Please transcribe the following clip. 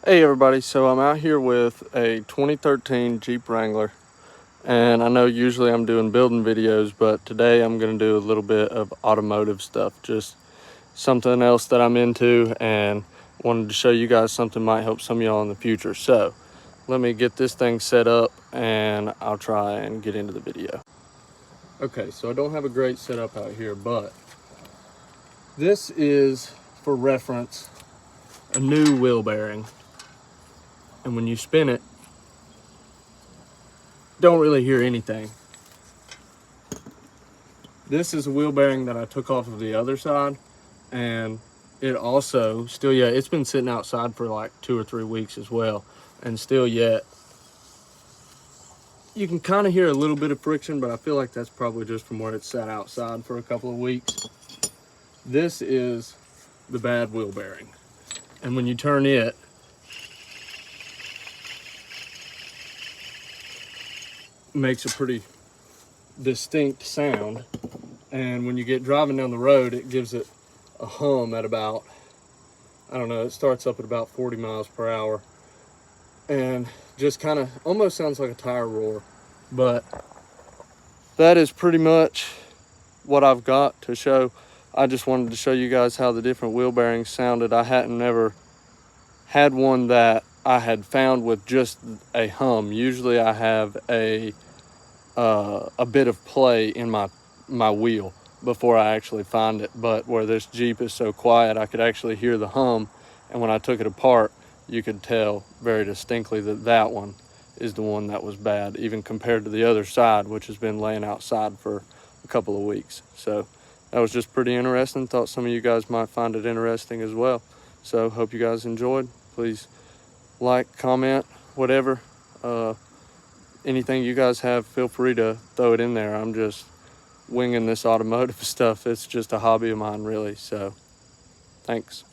Hey everybody, so I'm out here with a 2013 Jeep Wrangler, and I know usually I'm doing building videos, but today I'm going to do a little bit of automotive stuff, just something else that I'm into, and wanted to show you guys something might help some of y'all in the future. So let me get this thing set up and I'll try and get into the video. Okay, so I don't have a great setup out here, but this is, for reference, a new wheel bearing. And when you spin it, don't really hear anything. This is a wheel bearing that I took off of the other side, and it also still yet, it's been sitting outside for like 2 or 3 weeks as well, and still yet you can kind of hear a little bit of friction, but I feel like that's probably just from where it's sat outside for a couple of weeks. This is the bad wheel bearing, and when you turn it, makes a pretty distinct sound, and when you get driving down the road, it gives it a hum at about, I don't know, it starts up at about 40 miles per hour and just kind of almost sounds like a tire roar. But that is pretty much what I've got to show. I just wanted to show you guys how the different wheel bearings sounded. I hadn't never had one that I had found with just a hum. Usually I have a bit of play in my wheel before I actually find it, but where this Jeep is so quiet, I could actually hear the hum, and when I took it apart, you could tell very distinctly that that one is the one that was bad, even compared to the other side, which has been laying outside for a couple of weeks. So that was just pretty interesting. Thought some of you guys might find it interesting as well. So hope you guys enjoyed. Please like, comment, whatever. Anything you guys have, feel free to throw it in there. I'm just winging this automotive stuff. It's just a hobby of mine, really. So thanks.